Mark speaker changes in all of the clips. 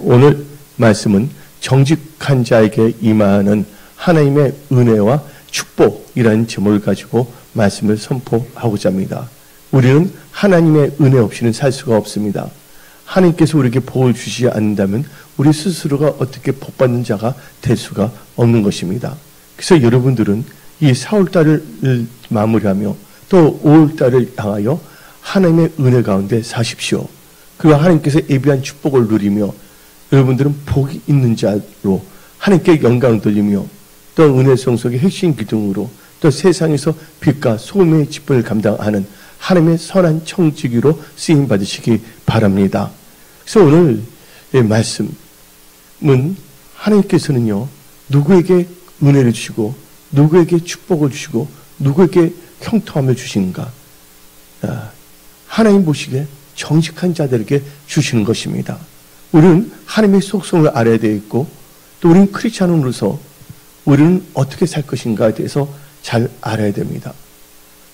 Speaker 1: 오늘 말씀은 정직한 자에게 임하는 하나님의 은혜와 축복이라는 제목을 가지고 말씀을 선포하고자 합니다. 우리는 하나님의 은혜 없이는 살 수가 없습니다. 하나님께서 우리에게 복을 주시지 않는다면 우리 스스로가 어떻게 복받는 자가 될 수가 없는 것입니다. 그래서 여러분들은 이 4월달을 마무리하며 또 5월달을 향하여 하나님의 은혜 가운데 사십시오. 그리고 하나님께서 예비한 축복을 누리며 여러분들은 복이 있는 자로 하나님께 영광을 돌리며 또 은혜 성속의 핵심 기둥으로 또 세상에서 빛과 소금의 직분을 감당하는 하나님의 선한 청지기로 쓰임 받으시기 바랍니다. 그래서 오늘 말씀은 하나님께서는요, 누구에게 은혜를 주시고 누구에게 축복을 주시고 누구에게 형통함을 주시는가? 하나님 보시기에 정직한 자들에게 주시는 것입니다. 우리는 하나님의 속성을 알아야 되겠고 또 우리는 크리스찬으로서 우리는 어떻게 살 것인가에 대해서 잘 알아야 됩니다.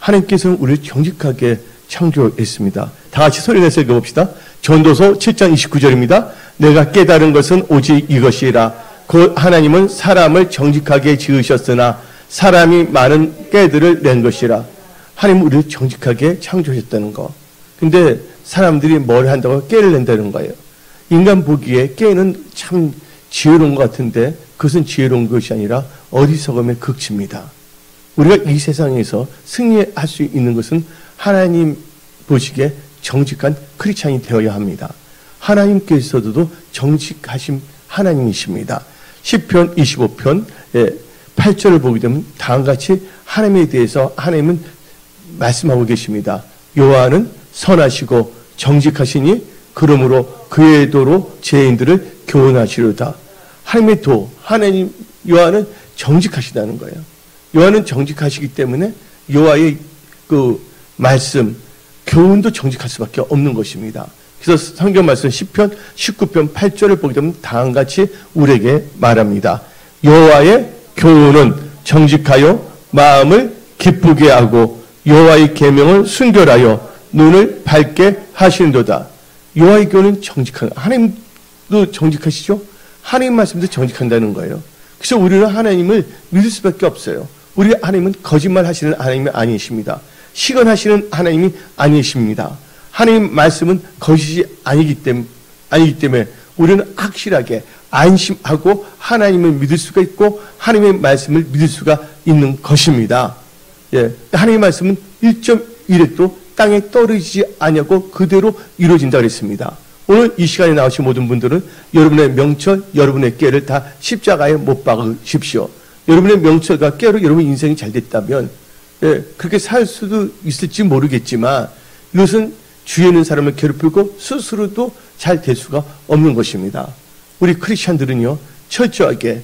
Speaker 1: 하나님께서는 우리를 정직하게 창조했습니다. 다 같이 소리내서 읽어봅시다. 전도서 7장 29절입니다. 내가 깨달은 것은 오직 이것이라. 곧 하나님은 사람을 정직하게 지으셨으나 사람이 많은 깨들을 낸 것이라. 하나님은 우리를 정직하게 창조하셨다는 거. 근데 사람들이 뭘 한다고 깨를 낸다는 거예요. 인간 보기에 깨는 참 지혜로운 것 같은데 그것은 지혜로운 것이 아니라 어리석음의 극치입니다. 우리가 이 세상에서 승리할 수 있는 것은 하나님 보시기에 정직한 크리스찬이 되어야 합니다. 하나님께서도 정직하신 하나님이십니다. 시편 25편 8절을 보게 되면 다음과 같이 하나님에 대해서 하나님은 말씀하고 계십니다. 여호와는 선하시고 정직하시니 그러므로 그의 도로 죄인들을 교훈하시려다. 하나님의 도, 하나님 여호와는 정직하시다는 거예요. 여호와는 정직하시기 때문에 여호와의 그 말씀, 교훈도 정직할 수밖에 없는 것입니다. 그래서 성경 말씀 시편 19편 8절을 보게 되면 다음과 같이 우리에게 말합니다. 여호와의 교훈은 정직하여 마음을 기쁘게 하고 여호와의 계명을 순결하여 눈을 밝게 하시는도다. 여호와의 교훈은 정직한, 하나님도 정직하시죠? 하나님 말씀도 정직한다는 거예요. 그래서 우리는 하나님을 믿을 수밖에 없어요. 우리 하나님은 거짓말 하시는 하나님이 아니십니다. 시건하시는 하나님이 아니십니다. 하나님 말씀은 거짓이 아니기 때문에 우리는 확실하게 안심하고 하나님을 믿을 수가 있고 하나님의 말씀을 믿을 수가 있는 것입니다. 하나님의 말씀은 1.1획도 땅에 떨어지지 아니하고 그대로 이루어진다고 했습니다. 오늘 이 시간에 나오신 모든 분들은 여러분의 명철, 여러분의 깨를 다 십자가에 못 박으십시오. 여러분의 명철과 깨로 여러분 인생이 잘 됐다면 그렇게 살 수도 있을지 모르겠지만 이것은 주위에 있는 사람을 괴롭히고 스스로도 잘 될 수가 없는 것입니다. 우리 크리스찬들은요, 철저하게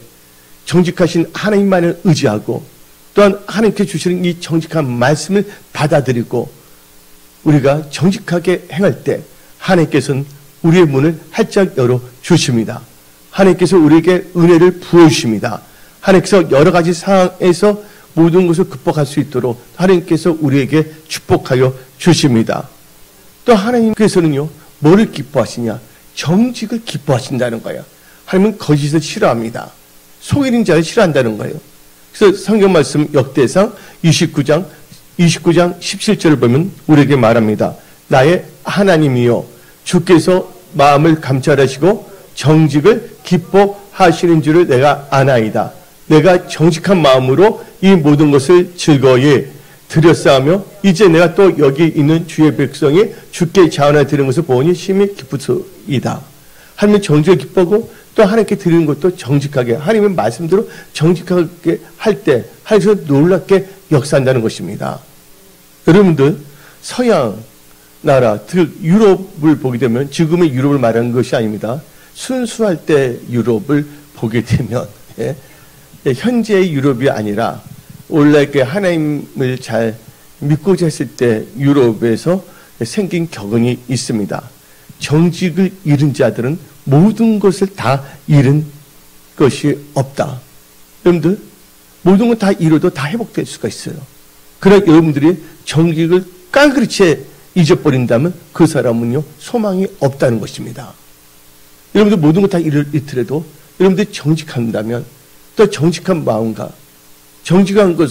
Speaker 1: 정직하신 하나님만을 의지하고 또한 하나님께 주시는 이 정직한 말씀을 받아들이고 우리가 정직하게 행할 때 하나님께서는 우리의 문을 활짝 열어 주십니다. 하나님께서 우리에게 은혜를 부어주십니다. 하나님께서 여러 가지 상황에서 모든 것을 극복할 수 있도록 하나님께서 우리에게 축복하여 주십니다. 또 하나님께서는요, 뭐를 기뻐하시냐? 정직을 기뻐하신다는 거예요. 하나님은 거짓을 싫어합니다. 속이는 자를 싫어한다는 거예요. 그래서 성경 말씀 역대상 29장 17절을 보면 우리에게 말합니다. 나의 하나님이여 주께서 마음을 감찰하시고 정직을 기뻐하시는 줄을 내가 아나이다. 내가 정직한 마음으로 이 모든 것을 즐거이 드렸사하며 이제 내가 또 여기 있는 주의 백성이 주께 자원하여 드리는 것을 보니 심히 기쁘소이다. 하나님은 정직을 기뻐하고 또 하나님께 드리는 것도 정직하게 하나님의 말씀대로 정직하게 할 때 하나님께서 놀랍게 역사한다는 것입니다. 여러분들 서양 나라, 즉 유럽을 보게 되면 지금의 유럽을 말하는 것이 아닙니다. 순수할 때 유럽을 보게 되면 현재의 유럽이 아니라 원래 하나님을 잘 믿고자 했을 때 유럽에서 생긴 격언이 있습니다. 정직을 잃은 자들은 모든 것을 다 잃은 것이 없다. 여러분들 모든 걸 다 잃어도 다 회복될 수가 있어요. 그러나 여러분들이 정직을 깡그리채 잊어버린다면 그 사람은요 소망이 없다는 것입니다. 여러분들 모든 것 다 잃더라도 여러분들이 정직한다면 또 정직한 마음과 정직한 것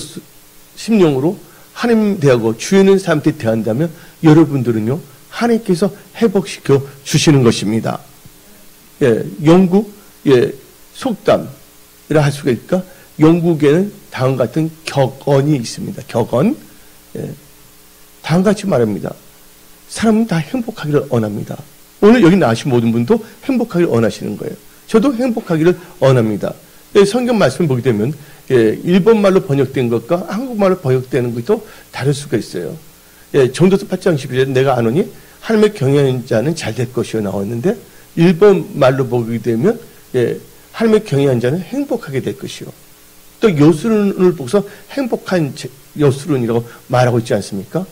Speaker 1: 심령으로 하나님 대하고 주에 있는 사람한테 대한다면 여러분들은요 하나님께서 회복시켜 주시는 것입니다. 예, 영국 속담이라 할 수가 있을까? 영국에는 다음과 같은 격언이 있습니다. 격언. 다음과 같이 말합니다. 사람은 다 행복하기를 원합니다. 오늘 여기 나오신 모든 분도 행복하기를 원하시는 거예요. 저도 행복하기를 원합니다. 성경 말씀을 보게 되면 일본말로 번역된 것과 한국말로 번역되는 것도 다를 수가 있어요. 전도서 8장 11절에 내가 아노니 하나님의 경외하는 자는 잘 될 것이요 나왔는데 일본말로 보게 되면 하나님의 경외하는 자는 행복하게 될 것이요. 또 여수론을 보고서 행복한 여수론이라고 말하고 있지 않습니까?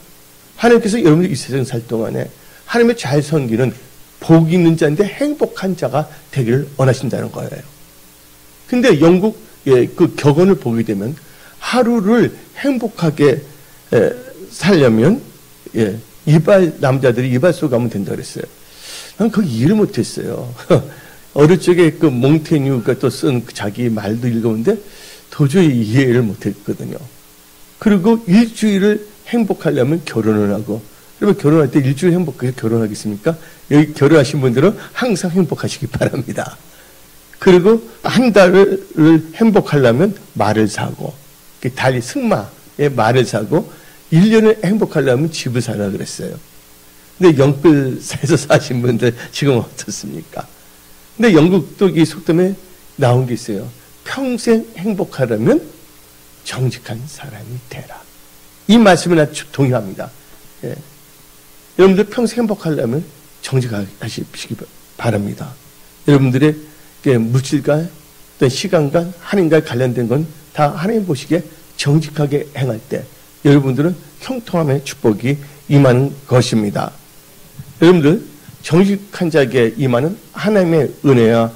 Speaker 1: 하나님께서 여러분들이 이 세상 살 동안에 하나님의 잘 섬기는 복 있는 자인데 행복한 자가 되기를 원하신다는 거예요. 근데 영국 그 격언을 보게 되면 하루를 행복하게 살려면 남자들이 이발소 가면 된다 그랬어요. 난 그거 이해를 못했어요. 어릴 적에 그 몽테뉴가 또 쓴 자기 말도 읽어본데 도저히 이해를 못했거든요. 그리고 일주일을 행복하려면 결혼을 하고, 여러분 결혼할 때 일주일 행복하게 결혼하겠습니까? 여기 결혼하신 분들은 항상 행복하시기 바랍니다. 그리고 한 달을 행복하려면 말을 사고, 달리 승마의 말을 사고, 1년을 행복하려면 집을 사라 그랬어요. 근데 영끌사에서 사신 분들 지금 어떻습니까? 근데 영국도 이 속담에 나온 게 있어요. 평생 행복하려면 정직한 사람이 되라. 이 말씀에 나 동의합니다. 여러분들 평생 행복하려면 정직하시기 바랍니다. 여러분들의 물질과 어떤 시간과 하나님과 관련된 건 다 하나님 보시기에 정직하게 행할 때 여러분들은 형통함의 축복이 임하는 것입니다. 여러분들 정직한 자에게 임하는 하나님의 은혜와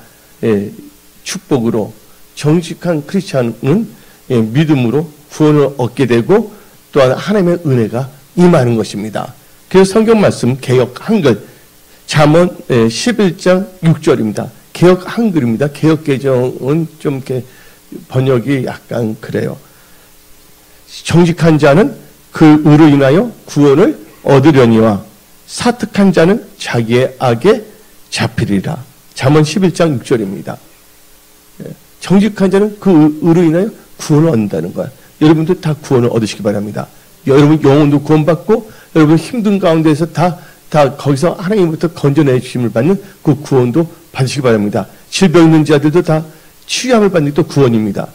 Speaker 1: 축복으로 정직한 크리스찬은 믿음으로 구원을 얻게 되고 또한 하나님의 은혜가 임하는 것입니다. 그래서 성경 말씀 개역 한글 잠언 11장 6절입니다. 개역 한글입니다. 개역 개정은 좀 이렇게 번역이 약간 그래요. 정직한 자는 그 의로 인하여 구원을 얻으려니와 사특한 자는 자기의 악에 잡히리라. 잠언 11장 6절입니다. 정직한 자는 그 의로 인하여 구원을 얻는다는 거야. 여러분들 다 구원을 얻으시기 바랍니다. 여러분 영혼도 구원받고 여러분 힘든 가운데서 다 거기서 하나님부터 건져내 주심을 받는 그 구원도 받으시기 바랍니다. 질병 있는 자들도 다 치유함을 받는 게 또 구원입니다.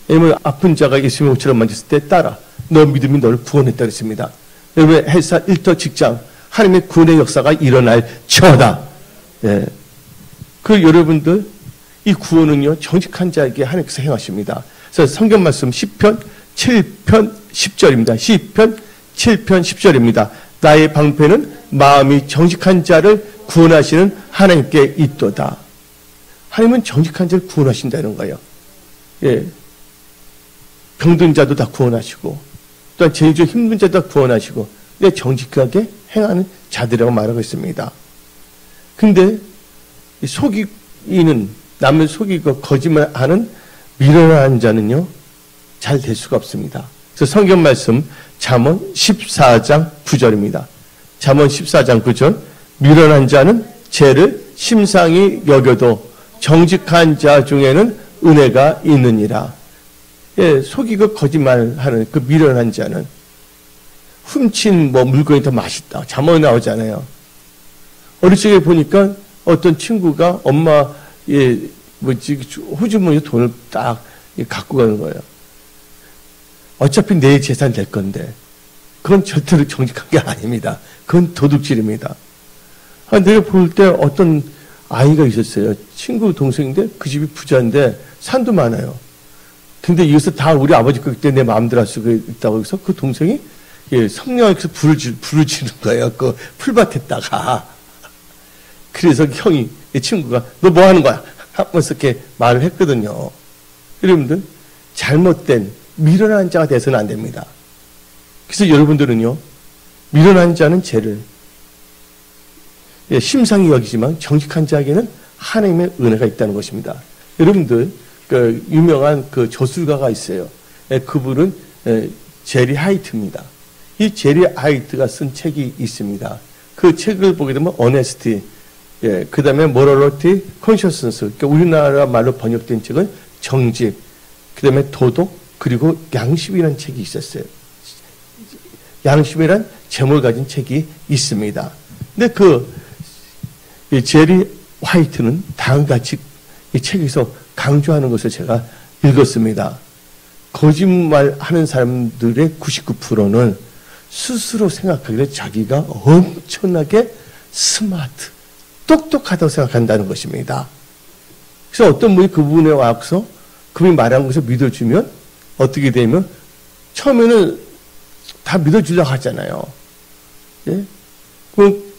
Speaker 1: 왜냐하면 아픈 자가 예수님의 옷처럼 만졌을 때 따라 너 믿음이 너를 구원했다 그랬습니다. 여러분의 회사, 일터, 직장 하나님의 구원의 역사가 일어날 처다. 그 여러분들 이 구원은요 정직한 자에게 하나님께서 행하십니다. 그래서 성경 말씀 시편 7편 10절입니다. 시편 7편 10절입니다. 나의 방패는 마음이 정직한 자를 구원하시는 하나님께 있도다. 하나님은 정직한 자를 구원하신다는 거예요. 병든 자도 다 구원하시고 또한 제일적으로 힘든 자도 다 구원하시고 정직하게 행하는 자들이라고 말하고 있습니다. 근데 속이는 남을 속이고 거짓말하는 미련한 자는요 잘 될 수가 없습니다. 그래서 성경 말씀 잠언 14장 9절입니다. 잠언 14장 9절 미련한 자는 죄를 심상히 여겨도 정직한 자 중에는 은혜가 있느니라. 속이고 거짓말하는 그 미련한 자는 훔친 물건이 더 맛있다. 잠언에 나오잖아요. 어릴 적에 보니까 어떤 친구가 엄마 호주머니 돈을 딱 갖고 가는 거예요. 어차피 내 재산 될 건데 그건 절대로 정직한 게 아닙니다. 그건 도둑질입니다. 내가 볼 때 어떤 아이가 있었어요. 친구 동생인데 그 집이 부자인데 산도 많아요. 근데 이것을 다 우리 아버지 그때 내 마음대로 할 수가 있다고 해서 그 동생이 성령에서 불을 지는 거예요. 그 풀밭에다가. 그래서 형이, 이 친구가 너 뭐 하는 거야? 하면서 이렇게 말을 했거든요. 여러분들 잘못된 미련한 자가 돼서는 안 됩니다. 그래서 여러분들은요 미련한 자는 죄를 심상히 여기지만 정직한 자에게는 하나님의 은혜가 있다는 것입니다. 여러분들 그 유명한 그 저술가가 있어요. 그분은 제리 하이트입니다. 이 제리 하이트가 쓴 책이 있습니다. 그 책을 보게 되면 어네스티, 그 다음에 모럴리티, 컨셔스너스, 그러니까 우리나라 말로 번역된 책은 정직, 그 다음에 도덕, 그리고 양심이라는 책이 있었어요. 양심이란 제목을 가진 책이 있습니다. 근데 제리 화이트는 다음과 같이 이 책에서 강조하는 것을 제가 읽었습니다. 거짓말하는 사람들의 99%는 스스로 생각하기에 자기가 엄청나게 스마트, 똑똑하다고 생각한다는 것입니다. 그래서 어떤 분이 그분에 와서 그분이 말한 것을 믿어주면 어떻게 되면 처음에는 다 믿어주려고 하잖아요. 예?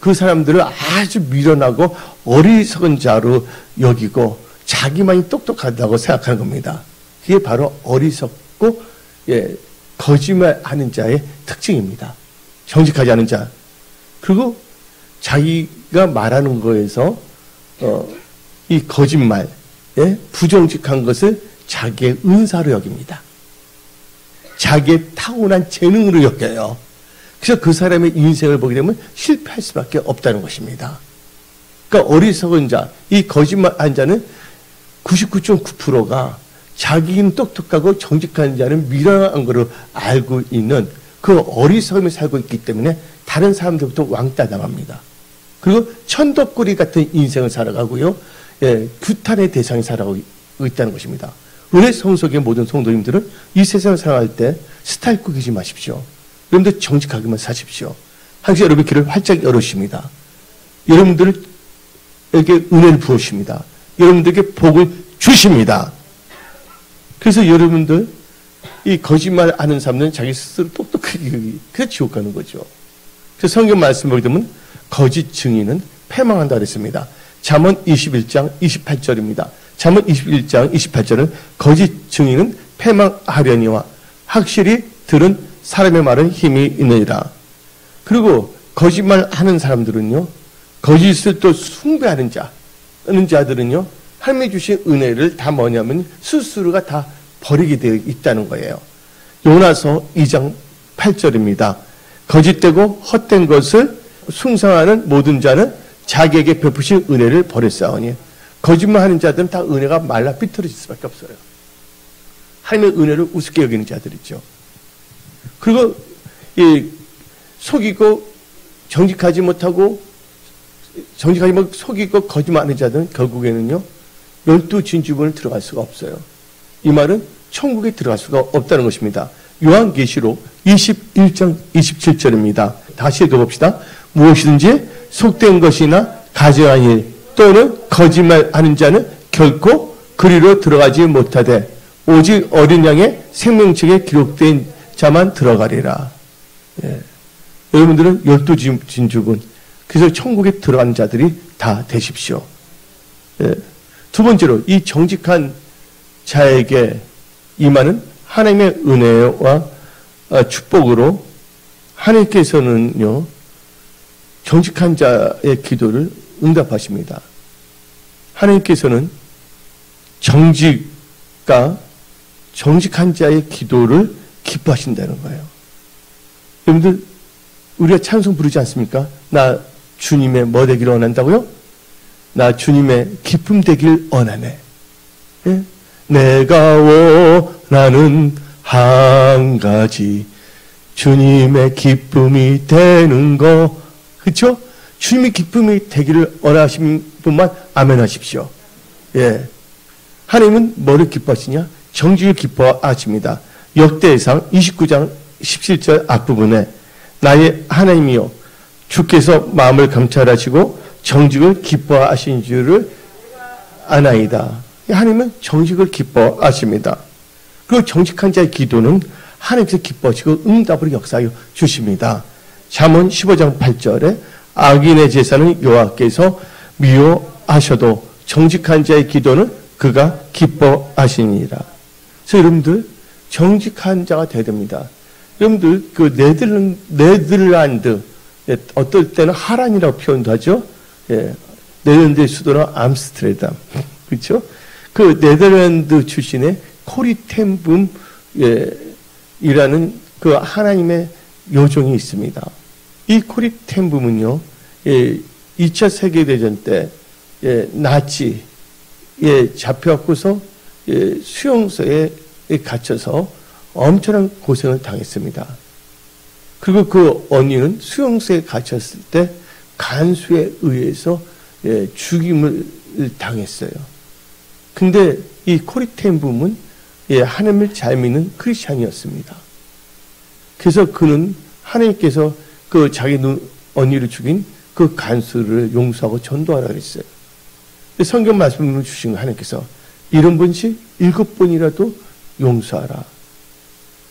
Speaker 1: 그 사람들을 아주 미련하고 어리석은 자로 여기고 자기만이 똑똑하다고 생각하는 겁니다. 그게 바로 어리석고 거짓말하는 자의 특징입니다. 정직하지 않은 자. 그리고 자기가 말하는 거에서 이 거짓말, 부정직한 것을 자기의 은사로 여깁니다. 자기의 타고난 재능으로 여겨요. 그래서 그 사람의 인생을 보게 되면 실패할 수밖에 없다는 것입니다. 그러니까 어리석은 자, 이 거짓말한 자는 99.9%가 자기는 똑똑하고 정직한 자는 미련한 것으로 알고 있는 그 어리석음에 살고 있기 때문에 다른 사람들부터 왕따 당합니다. 그리고 천덕꾸리 같은 인생을 살아가고요. 규탄의 대상이 살아가고 있다는 것입니다. 은혜 성속의 모든 성도님들은 이 세상을 살아갈 때 스타일 꾸기지 마십시오. 여러분들 정직하게만 사십시오. 항상 여러분의 길을 활짝 열으십니다. 여러분들에게 은혜를 부으십니다. 여러분들에게 복을 주십니다. 그래서 여러분들 이 거짓말하는 사람들은 자기 스스로 똑똑하게 그래서 지옥 가는 거죠. 그래서 성경 말씀 보게 되면 거짓 증인은 패망한다 그랬습니다. 잠언 21장 28절입니다. 잠언 21장 28절은 거짓 증인은 패망하려니와 확실히 들은 사람의 말은 힘이 있느니라. 그리고 거짓말하는 사람들은요, 거짓을 또 숭배하는 자들은요, 하나님이 주신 은혜를 다 뭐냐면 스스로가 다 버리게 되어 있다는 거예요. 요나서 2장 8절입니다. 거짓되고 헛된 것을 숭상하는 모든 자는 자기에게 베푸신 은혜를 버렸사오니 거짓말하는 자들은 다 은혜가 말라 삐뚤어질 수밖에 없어요. 하나님의 은혜를 우습게 여기는 자들이죠. 그리고 속이고 정직하지 못하고 속이고 거짓말하는 자들은 결국에는요 12진주문을 들어갈 수가 없어요. 이 말은 천국에 들어갈 수가 없다는 것입니다. 요한계시록 21장 27절입니다. 다시 읽어봅시다. 무엇이든지 속된 것이나 가증한 일 또는 거짓말하는 자는 결코 그리로 들어가지 못하되 오직 어린 양의 생명책에 기록된 자만 들어가리라. 여러분들은 12진주군 그래서 천국에 들어간 자들이 다 되십시오. 두 번째로 이 정직한 자에게 임하는 하나님의 은혜와 축복으로 하나님께서는요 정직한 자의 기도를 응답하십니다. 하나님께서는 정직한 자의 기도를 기뻐하신다는 거예요. 여러분들 우리가 찬송 부르지 않습니까? 나 주님의 뭐 되기를 원한다고요? 나 주님의 기쁨 되길 원하네. 예? 내가 원하는 한 가지 주님의 기쁨이 되는 거. 그렇죠? 주님의 기쁨이 되기를 원하시는 분만 아멘 하십시오. 예. 하나님은 뭐를 기뻐하시냐? 정직을 기뻐하십니다. 역대상 29장 17절 앞부분에 나의 하나님이여 주께서 마음을 감찰하시고 정직을 기뻐하신 줄을 아나이다. 하나님은 정직을 기뻐하십니다. 그리고 정직한 자의 기도는 하나님께서 기뻐하시고 응답으로 역사하여 주십니다. 잠언 15장 8절에 악인의 제사는 여호와께서 미워하셔도 정직한 자의 기도는 그가 기뻐하시니라. 그래서 여러분들 정직한 자가 되어야 됩니다. 여러분들 그 네덜란드 어떨 때는 하란이라고 표현도 하죠. 네덜란드의 수도는 암스테르담. 그렇죠? 그 네덜란드 출신의 코리텐붐 이라는 그 하나님의 요정이 있습니다. 이 코리텐붐은요, 2차 세계대전 때 나치에 잡혀갖고서 수용소에 갇혀서 엄청난 고생을 당했습니다. 그리고 그 언니는 수용소에 갇혔을 때 간수에 의해서 죽임을 당했어요. 근데 이 코리텐붐은 하나님을 잘 믿는 크리스찬이었습니다. 그래서 그는 하나님께서 그 자기 언니를 죽인 그 간수를 용서하고 전도하라 그랬어요. 성경 말씀을 주신 하나님께서 70번씩 7번이라도 용서하라.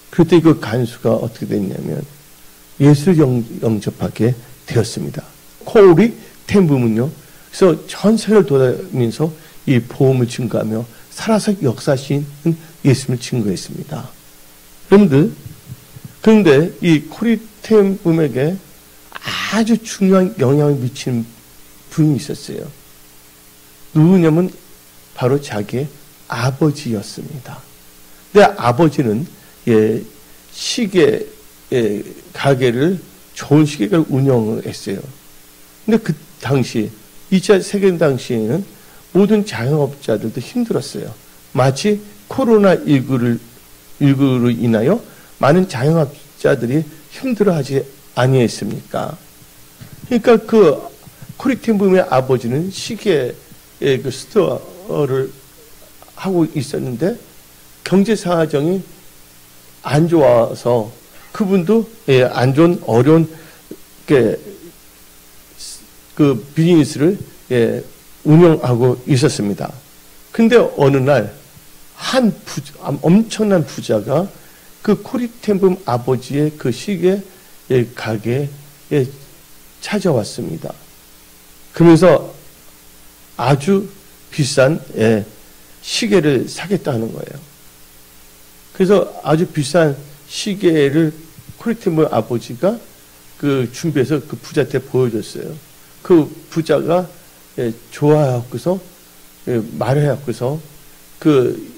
Speaker 1: 그때 그 간수가 어떻게 됐냐면 예수를 영접하게 되었습니다. 코리텐붐은요. 그래서 전 세계를 돌아다니면서 이 복음을 증거하며 살아서 역사하시는 예수님을 증거했습니다. 여러분들, 그런데 이 코리텐붐에게 아주 중요한 영향을 미치는 분이 있었어요. 누구냐면 바로 자기의 아버지였습니다. 근데 아버지는 시계 가게를 좋은 시계를 운영을 했어요. 근데 그 당시 2차 세계대전 당시에는 모든 자영업자들도 힘들었어요. 마치 코로나19로 인하여 많은 자영업자들이 힘들어하지 아니했습니까? 그러니까 그 코리텐붐의 아버지는 시계 그 스토어를 하고 있었는데 경제 사정이 안 좋아서 그분도 안 좋은 어려운 그 비즈니스를 운영하고 있었습니다. 근데 어느 날 한 엄청난 부자가 그 코리텐붐 아버지의 그 시계 가게에 찾아왔습니다. 그러면서 아주 비싼 시계를 사겠다는 거예요. 그래서 아주 비싼 시계를 코리텐붐 아버지가 그 준비해서 그 부자한테 보여줬어요. 그 부자가 좋아하고서 말해갖고서 그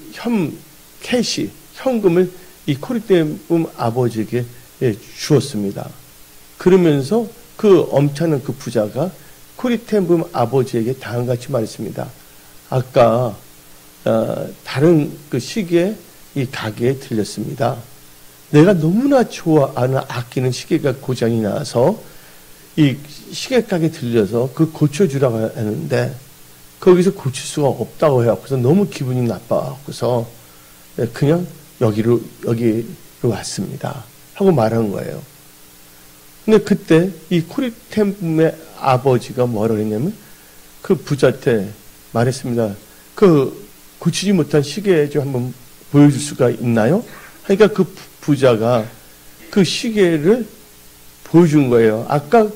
Speaker 1: 현금을 이 코리텐붐 아버지에게 주었습니다. 그러면서 그 엄청난 그 부자가 코리텐붐 아버지에게 다음같이 말했습니다. 아까 다른 그 시계 이 가게에 들렸습니다. 내가 너무나 좋아하는 아끼는 시계가 고장이 나서 이 시계 가게에 들려서 그 고쳐주라고 하는데 거기서 고칠 수가 없다고 해갖고서 너무 기분이 나빠갖고서 그냥 여기로 왔습니다. 하고 말한 거예요. 근데 그때 이 코리텐붐의 아버지가 뭐라 그랬냐면 그 부자한테 말했습니다. 그 고치지 못한 시계 좀 한번 보여줄 수가 있나요? 그러니까 그 부자가 그 시계를 보여준 거예요. 아까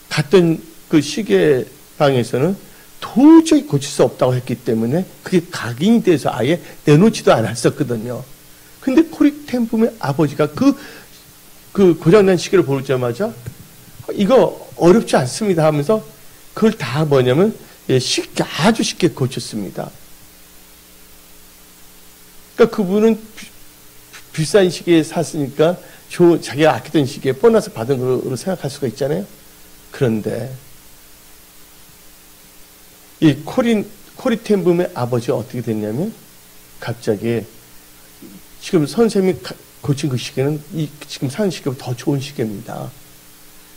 Speaker 1: 갔던 그 시계 방에서는 도저히 고칠 수 없다고 했기 때문에 그게 각인이 돼서 아예 내놓지도 않았었거든요. 근데 코리텐붐의 아버지가 그 고장난 시계를 보자마자 이거 어렵지 않습니다 하면서 그걸 다 뭐냐면 아주 쉽게 고쳤습니다. 그러니까 그분은 비싼 시계 샀으니까 자기가 아끼던 시계 보너스 받은 걸로 생각할 수가 있잖아요. 그런데 이 코리텐붐의 아버지가 어떻게 됐냐면 갑자기 지금 선생님이 고친 그 시계는 지금 사는 시계보다 더 좋은 시계입니다.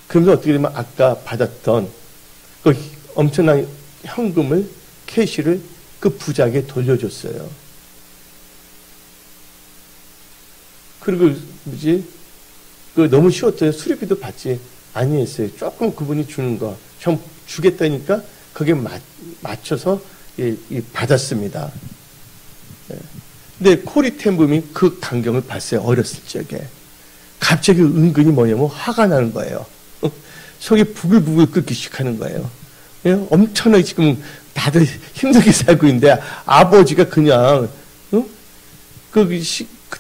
Speaker 1: 그러면서 어떻게 되면 아까 받았던 그 엄청난 현금을 캐시를 그 부자에게 돌려줬어요. 그리고 그 너무 쉬웠더니 수리비도 받지 아니했어요. 조금 그분이 주는 거 좀 주겠다니까 거기에 맞춰서 받았습니다. 근데 코리텐붐이 그 광경을 봤어요. 어렸을 적에. 갑자기 은근히 뭐냐면 화가 나는 거예요. 속이 부글부글 끓기 시작하는 거예요. 엄청나게 지금 다들 힘들게 살고 있는데 아버지가 그냥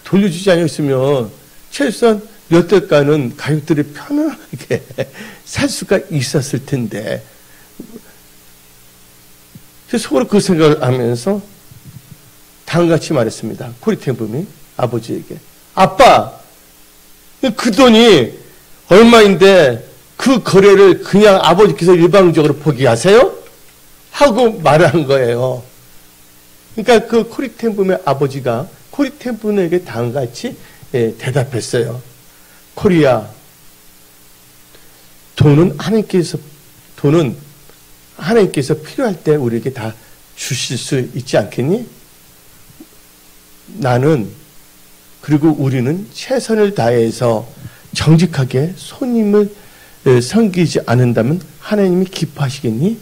Speaker 1: 돌려주지 않았으면 최소한 몇 달간은 가족들이 편안하게 살 수가 있었을 텐데 속으로 그 생각을 하면서 다음같이 말했습니다. 코리텐붐이 아버지에게. 아빠, 그 돈이 얼마인데 그 거래를 그냥 아버지께서 일방적으로 포기하세요? 하고 말을 한 거예요. 그러니까 그 코리텐붐의 아버지가 코리텐붐에게 다음같이 대답했어요. 코리야, 돈은 하나님께서 필요할 때 우리에게 다 주실 수 있지 않겠니? 나는 그리고 우리는 최선을 다해서 정직하게 손님을 섬기지 않는다면 하나님이 기뻐하시겠니?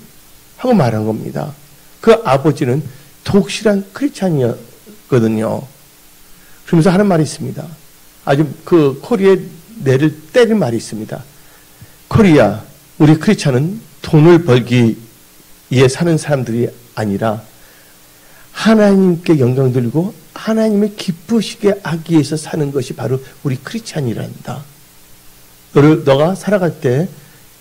Speaker 1: 하고 말한 겁니다. 그 아버지는 독실한 크리스찬이었거든요. 그러면서 하는 말이 있습니다. 아주 그 코리의 뇌를 때릴 말이 있습니다. 코리야, 우리 크리스찬은 돈을 벌기 위해 사는 사람들이 아니라 하나님께 영광 돌리고 하나님을 기쁘시게 하기 위해서 사는 것이 바로 우리 크리스찬이란다. 너가 살아갈 때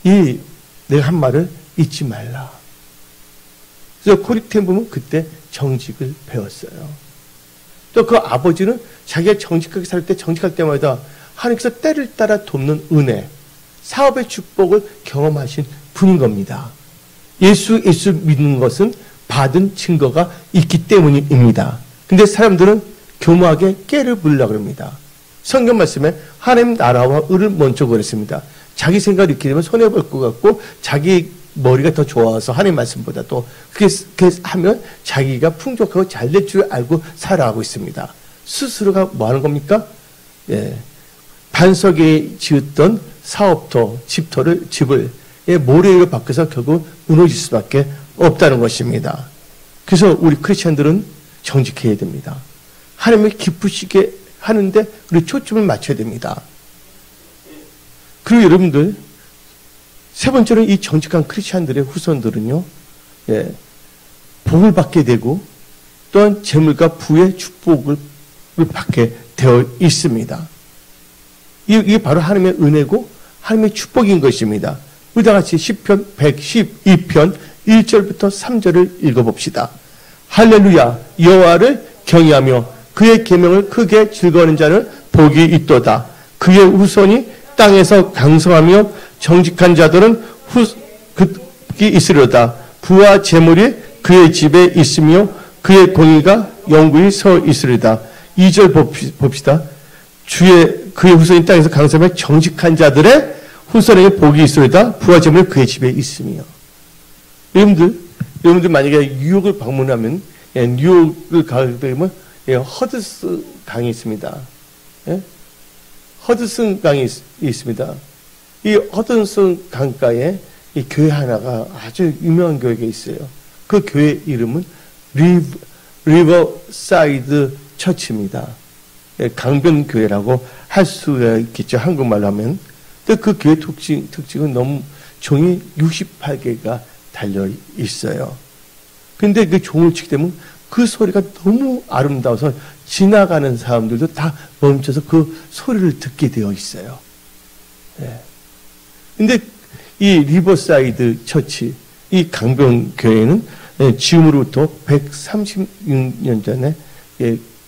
Speaker 1: 내가 한 말을 잊지 말라. 그래서 코리텐붐은 그때 정직을 배웠어요. 또 그 아버지는 자기가 정직하게 살 때 정직할 때마다 하나님께서 때를 따라 돕는 은혜, 사업의 축복을 경험하신 분인 겁니다. 예수 믿는 것은 받은 증거가 있기 때문입니다. 근데 사람들은 교묘하게 깨를 부리려고 합니다. 성경 말씀에 하나님 나라와 의를 먼저 구했습니다. 자기 생각을 이렇게 되면 손해볼 것 같고 자기 머리가 더 좋아서 하나님 말씀보다 또 그렇게 하면 자기가 풍족하고 잘 될 줄 알고 살아가고 있습니다. 스스로가 뭐 하는 겁니까? 반석에 지었던 사업터, 집을 모래로 바뀌어서 결국 무너질 수밖에 없다는 것입니다. 그래서 우리 크리스천들은 정직해야 됩니다. 하나님을 기쁘시게 하는데 우리 초점을 맞춰야 됩니다. 그리고 여러분들, 세 번째로 이 정직한 크리스천들의 후손들은요, 복을 받게 되고 또한 재물과 부의 축복을 받게 되어 있습니다. 이게 바로 하나님의 은혜고 하나님의 축복인 것입니다. 우리다 같이 시편 112편 1절부터 3절을 읽어봅시다. 할렐루야, 여호와를 경외하며 그의 계명을 크게 즐거워하는 자는 복이 있도다. 그의 후손이 땅에서 강성하며 정직한 자들은 극이 있으려다. 부와 재물이 그의 집에 있으며 그의 공의가 영구히 서 있으리다. 2절 봅시다. 그의 후손이 땅에서 강성하며 정직한 자들의 후손에게 복이 있으리다. 부와 재물이 그의 집에 있으며. 여러분들 만약에 뉴욕을 방문하면, 뉴욕을 가게 되면 허드슨 강이 있습니다. 허드슨 강이 있습니다. 이 허드슨 강가에 이 교회 하나가 아주 유명한 교회가 있어요. 그 교회 이름은 리버사이드 처치입니다. 강변교회라고 할 수가 있겠죠. 한국말로 하면. 근데 그 교회 특징은 너무 종이 68개가 달려 있어요. 근데 그 종을 치게 되면 그 소리가 너무 아름다워서 지나가는 사람들도 다 멈춰서 그 소리를 듣게 되어 있어요. 근데 이 리버사이드 처치, 이 강변교회는 지금으로부터 136년 전에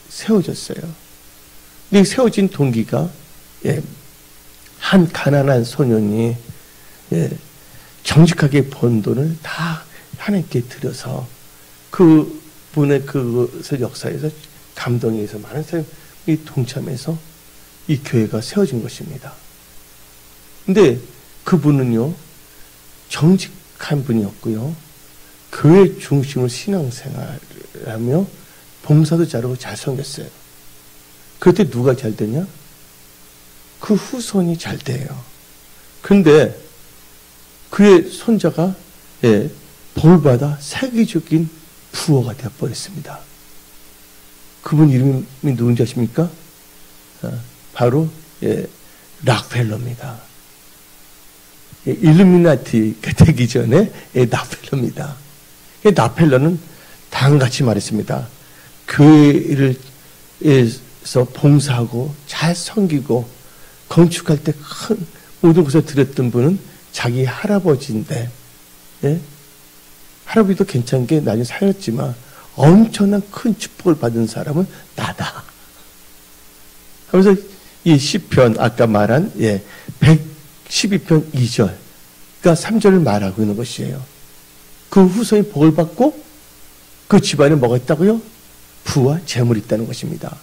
Speaker 1: 세워졌어요. 근데 세워진 동기가 한 가난한 소년이 정직하게 번 돈을 다 하나님께 드려서 그분의 그것을 역사에서 감동해서 많은 사람이 동참해서 이 교회가 세워진 것입니다. 근데 그분은요, 정직한 분이었고요, 교회 중심으로 신앙생활을 하며 봉사도 잘하고 잘 섬겼어요. 그때 누가 잘 되냐? 그 후손이 잘 돼요. 근데 그의 손자가 복받아 세계적인 부호가 되어버렸습니다. 그분 이름이 누군지 아십니까? 바로 락펠러입니다. 일루미나티가 되기 전에 락펠러입니다. 락펠러는 다음같이 말했습니다. 교회에서 봉사하고 잘 섬기고 건축할 때 큰 모든 것을 드렸던 분은 자기 할아버지인데 할아버지도 괜찮게 나중에 살았지만 엄청난 큰 축복을 받은 사람은 나다. 하면서 이 시편 아까 말한 112편 2절 그러니까 3절을 말하고 있는 것이에요. 그 후손이 복을 받고 그 집안에 뭐가 있다고요? 부와 재물이 있다는 것입니다.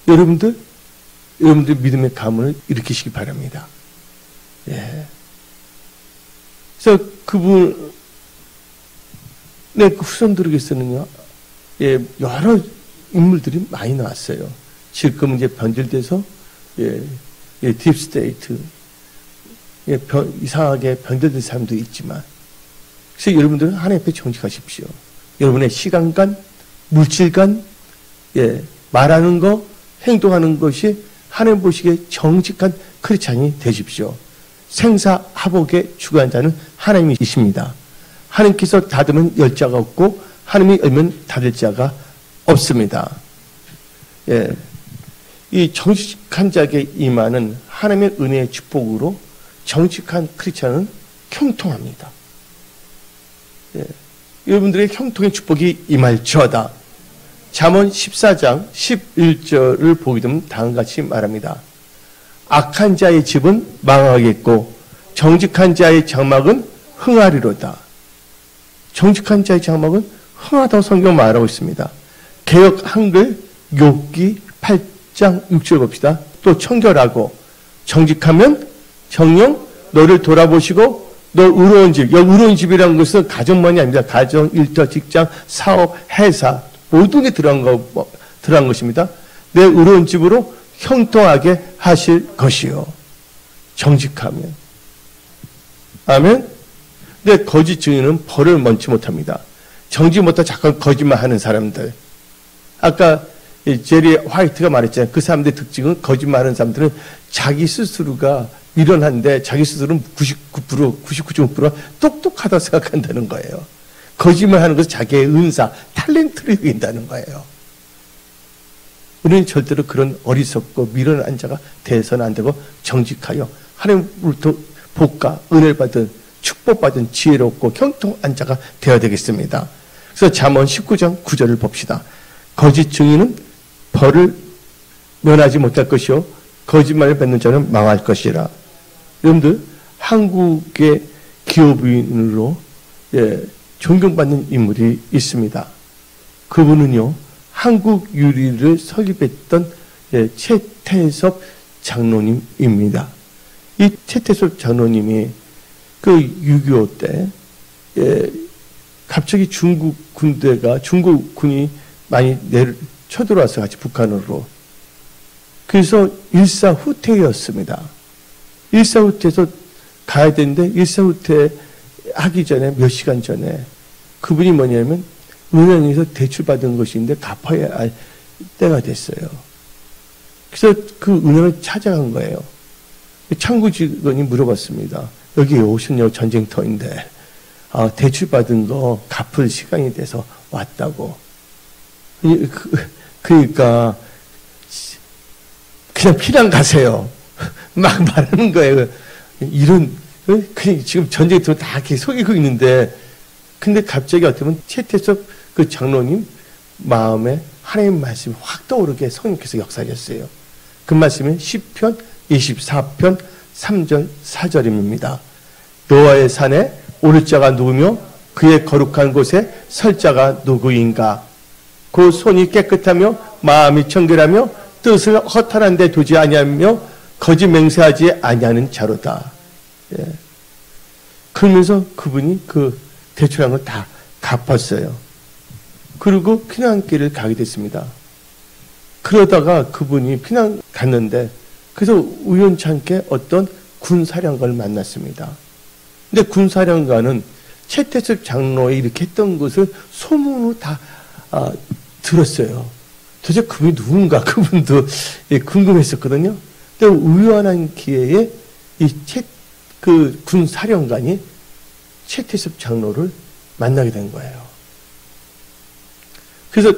Speaker 1: 여러분들 믿음의 가문을 일으키시기 바랍니다. 그래서 그분의 그 후손들에게서는요, 여러 인물들이 많이 나왔어요. 지금 이제 변질돼서, 딥스테이트, 이상하게 변질된 사람도 있지만, 그래서 여러분들은 하나님 앞에 정직하십시오. 여러분의 시간관, 물질관, 말하는 거, 행동하는 것이 하나님 보시기에 정직한 크리스찬이 되십시오. 생사화복의 주관한 자는 하나님이십니다. 하나님께서 닫으면 열 자가 없고 하나님이 열면 닫을 자가 없습니다. 이 정직한 자에게 임하는 하나님의 은혜의 축복으로 정직한 크리스찬은 형통합니다. 여러분들의 형통의 축복이 임할지어다. 잠언 14장 11절을 보게 되면 다음과 같이 말합니다. 악한 자의 집은 망하겠고 정직한 자의 장막은 흥하리로다. 정직한 자의 장막은 흥하다고 성경 말하고 있습니다. 개역 한글 욥기 8장 6절 봅시다. 또 청결하고 정직하면 정녕 너를 돌아보시고 너 의로운 집, 여기 의로운 집이라는 것은 가정만이 아닙니다. 가정, 일터, 직장, 사업, 회사 모든 게 들어간 것입니다. 내 의로운 집으로 형통하게 하실 것이요. 정직하면. 아멘. 근데 거짓 증인은 벌을 먼지 못합니다. 정직 못하고 자꾸 거짓말하는 사람들. 아까 제리 화이트가 말했잖아요. 그 사람들의 특징은 거짓말하는 사람들은 자기 스스로가 미련한데 자기 스스로는 99.9%가 똑똑하다고 생각한다는 거예요. 거짓말하는 것은 자기의 은사, 탤런트를 여긴다는 거예요. 우리는 절대로 그런 어리석고 미련한 자가 되어서는 안 되고 정직하여 하나님으로부터 복과 은혜를 받은 축복받은 지혜롭고 형통한 자가 되어야 되겠습니다. 그래서 잠언 19장 9절을 봅시다. 거짓 증인은 벌을 면하지 못할 것이요 거짓말을 뱉는 자는 망할 것이라. 여러분들 한국의 기업인으로 존경받는 인물이 있습니다. 그분은요 한국 유리를 설립했던 최태섭 장로님입니다. 이 최태섭 장로님이 그 6.25 때 갑자기 중국 군이 많이 쳐들어와서 같이 북한으로. 그래서 일사후퇴였습니다. 일사후퇴에서 가야 되는데 일사후퇴 하기 전에 몇 시간 전에 그분이 뭐냐면 은행에서 대출받은 것인데 갚아야 할 때가 됐어요. 그래서 그 은행을 찾아간 거예요. 창구 직원이 물어봤습니다. 여기 오셨냐고 전쟁터인데 대출받은 거 갚을 시간이 돼서 왔다고. 그러니까 그냥 피난 가세요. 막 말하는 거예요. 이런 지금 전쟁터 다 이렇게 속이고 있는데 근데 갑자기 어쩌면 최태섭 그 장로님 마음에 하나님 말씀이 확 떠오르게 성령께서 역사하셨어요. 그 말씀은 시편 24편 3절 4절입니다. 여호와의 산에 오를 자가 누구며 그의 거룩한 곳에 설 자가 누구인가. 그 손이 깨끗하며 마음이 청결하며 뜻을 허탄한 데 두지 아니하며 거짓 맹세하지 아니하는 자로다. 그러면서 그분이 그 대출한 걸 다 갚았어요. 그리고 피난길을 가게 됐습니다. 그러다가 그분이 피난 갔는데 그래서 우연찮게 어떤 군사령관을 만났습니다. 근데 군사령관은 최태섭 장로에 이렇게 했던 것을 소문으로 다 들었어요. 도대체 그분이 누군가 그분도 궁금했었거든요. 근데 우연한 기회에 그 군사령관이 최태섭 장로를 만나게 된 거예요. 그래서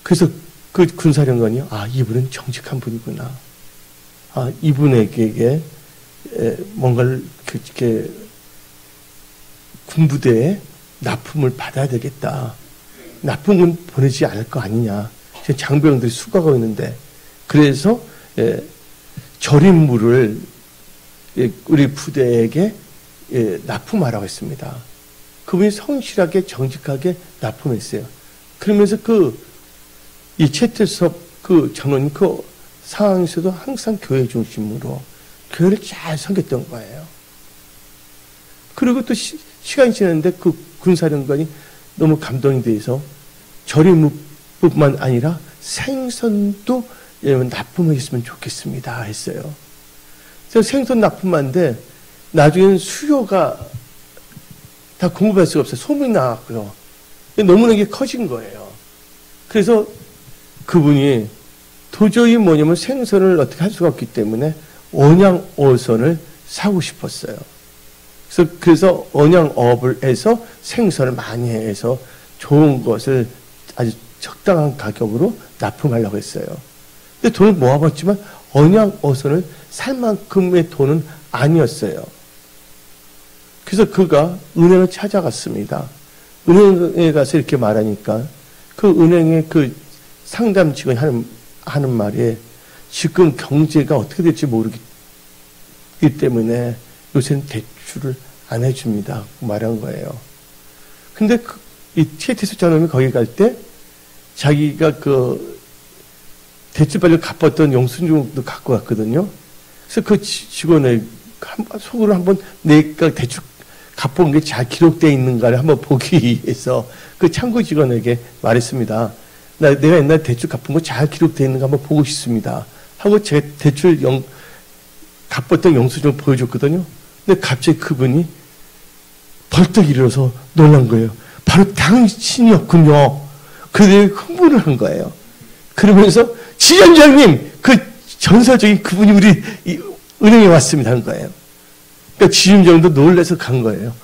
Speaker 1: 그래서 그 군사령관이 이분은 정직한 분이구나. 이분에게 뭔가를 이렇게 군부대에 납품을 받아야 되겠다. 납품은 보내지 않을 거 아니냐. 장병들이 수고하고 있는데 그래서 절임물을 우리 부대에게 납품하라고 했습니다. 그분이 성실하게 정직하게 납품했어요. 그러면서 이 최태섭 장로님 상황에서도 항상 교회 중심으로 교회를 잘 섬겼던 거예요. 그리고 또 시간이 지났는데 그 군사령관이 너무 감동이 돼서 절임물뿐만 아니라 생선도 납품했으면 좋겠습니다 했어요. 그래서 생선 납품한데 나중에는 수요가 다 공급할 수가 없어요. 소문이 나왔고요. 너무나 이게 커진 거예요. 그래서 그분이 도저히 뭐냐면 생선을 어떻게 할 수가 없기 때문에 언양어선을 사고 싶었어요. 그래서 언양어업을 해서 생선을 많이 해서 좋은 것을 아주 적당한 가격으로 납품하려고 했어요. 근데 돈을 모아봤지만 언양어선을 살 만큼의 돈은 아니었어요. 그래서 그가 은행을 찾아갔습니다. 은행에 가서 이렇게 말하니까 그 은행의 그 상담 직원이 하는 말에 지금 경제가 어떻게 될지 모르기 때문에 요새는 대출을 안 해줍니다. 말한 거예요. 근데 이 최태수 장로님이 거기 갈 때 자기가 대출받을 갚았던 영수증도 갖고 갔거든요. 그래서 그 직원의 속으로 한번 내가 대출 갚은 게 잘 기록되어 있는가를 한번 보기 위해서 그 창구 직원에게 말했습니다. 내가 옛날에 대출 갚은 거 잘 기록되어 있는가 한번 보고 싶습니다. 하고 제가 대출 갚았던 영수증을 보여줬거든요. 근데 갑자기 그분이 벌떡 일어서 놀란 거예요. 바로 당신이었군요. 그들이 흥분을 한 거예요. 그러면서 지점장님, 그 전설적인 그분이 우리 은행에 왔습니다 한 거예요. 그러니까 지점장도 놀라서 간 거예요.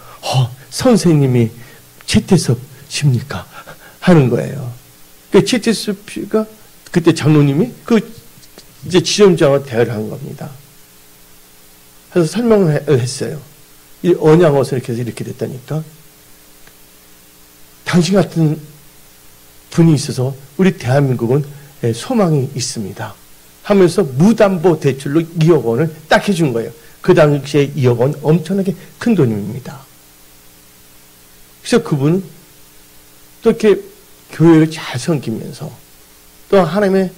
Speaker 1: 선생님이 최태섭 십니까? 하는 거예요. 그러니까 최태섭 씨가 그때 장로님이 이제 지점장과 대화를 한 겁니다. 그래서 설명을 했어요. 이 언양어선 이렇게 해서 이렇게 됐다니까. 당신 같은 분이 있어서 우리 대한민국은 소망이 있습니다. 하면서 무담보 대출로 2억 원을 딱 해준 거예요. 그 당시에 2억 원 엄청나게 큰 돈입니다. 그래서 그분은 또 이렇게 교회를 잘 섬기면서 또 하나님의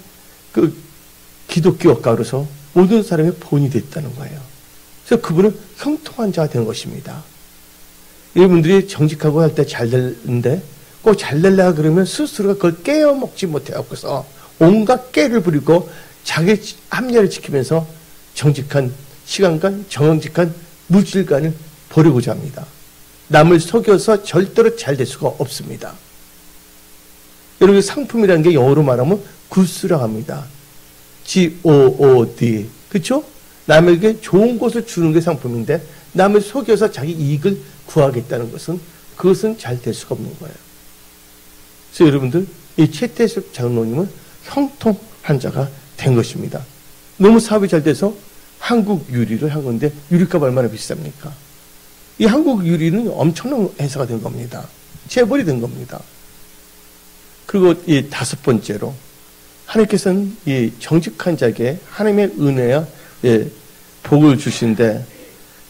Speaker 1: 기독교 억가로서 모든 사람의 본이 됐다는 거예요. 그래서 그분은 형통한 자가 된 것입니다. 여러분들이 정직하고 할 때 잘 되는데 꼭 잘 되려고 그러면 스스로가 그걸 깨어 먹지 못해갖고서 온갖 깨를 부리고 자기 합리를 지키면서 정직한 시간관, 정직한 물질관을 버리고자 합니다. 남을 속여서 절대로 잘 될 수가 없습니다. 여러분 상품이라는 게 영어로 말하면 굿즈라고 합니다. G-O-O-D. 그렇죠? 남에게 좋은 것을 주는 게 상품인데 남을 속여서 자기 이익을 구하겠다는 것은 그것은 잘 될 수가 없는 거예요. 그래서 여러분들 이 최태섭 장로님은 형통한 자가 된 것입니다. 너무 사업이 잘 돼서 한국 유리를 한 건데 유리값 얼마나 비쌉니까? 이 한국 유리는 엄청난 회사가 된 겁니다. 재벌이 된 겁니다. 그리고 이 5번째로 하나님께서는 이 정직한 자에게 하나님의 은혜와 복을 주신데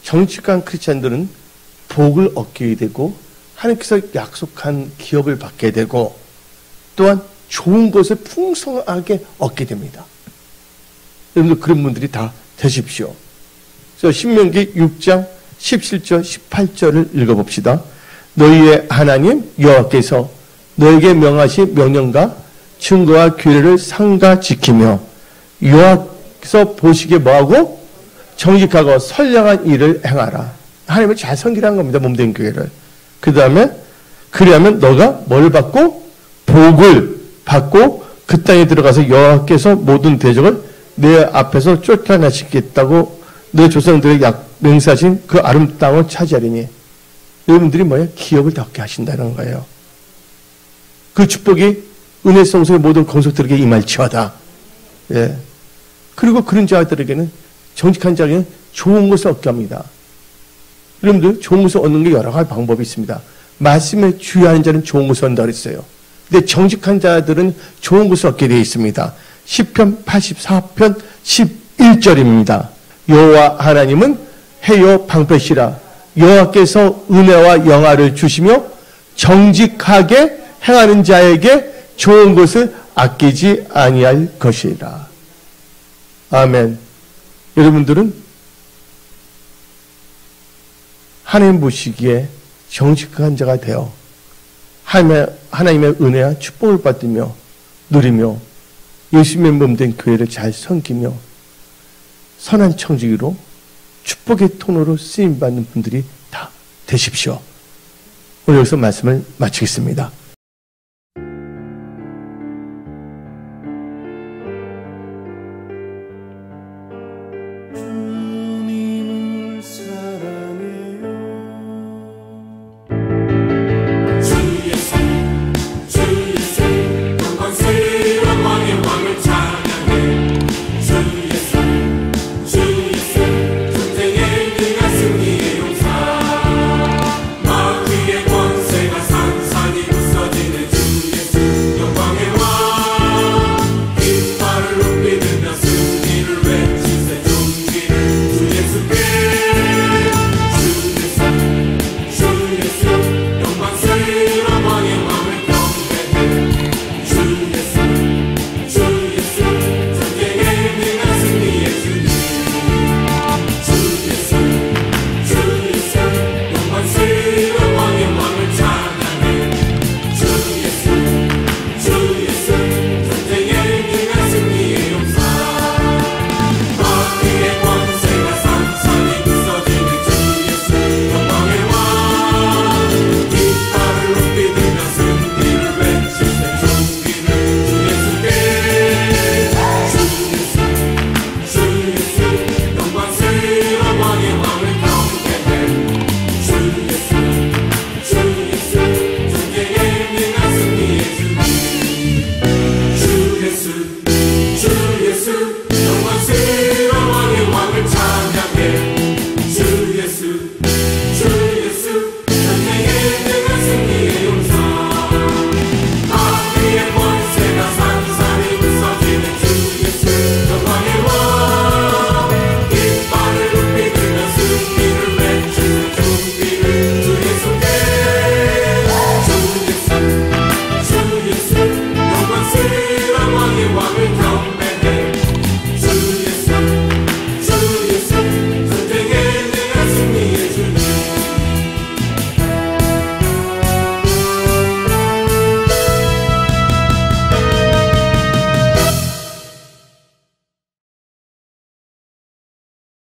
Speaker 1: 정직한 크리스찬들은 복을 얻게 되고 하나님께서 약속한 기업을 받게 되고 또한 좋은 것을 풍성하게 얻게 됩니다. 여러분들 그런 분들이 다 되십시오. 그래서 신명기 6장 17절 18절을 읽어봅시다. 너희의 하나님 여호와께서 너에게 명하신 명령과 증거와 규례를 삼가 지키며 여호와께서 보시기에 뭐하고 정직하고 선량한 일을 행하라. 하나님을 잘 섬기라는 겁니다. 몸된 교회를. 그 다음에 그리하면 너가 뭘 받고 복을 받고 그 땅에 들어가서 여호와께서 모든 대적을 내 앞에서 쫓아내시겠다고 내 조상들의 맹세하신 그 아름다운 땅을 차지하리니 여러분들이 뭐예요? 기업을 얻게 하신다는 거예요. 그 축복이 은혜 성소의 모든 권속들에게 임할지어다. 예. 그리고 그런 자들에게는 정직한 자에게는 좋은 것을 얻게 합니다. 여러분들 좋은 것을 얻는 게 여러 가지 방법이 있습니다. 말씀에 주의하는 자는 좋은 것을 얻는다 그랬어요. 근데 정직한 자들은 좋은 것을 얻게 되어 있습니다. 시편 84편 11절입니다. 여호와 하나님은 해요 방패시라. 여호와께서 은혜와 영화를 주시며 정직하게 행하는 자에게 좋은 것을 아끼지 아니할 것이라. 아멘. 여러분들은 하나님 보시기에 정직한 자가 되어 하나님의 은혜와 축복을 받으며 누리며 예수님의 몸된 교회를 잘 섬기며 선한 청지기로 축복의 통로로 쓰임받는 분들이 다 되십시오. 오늘 여기서 말씀을 마치겠습니다.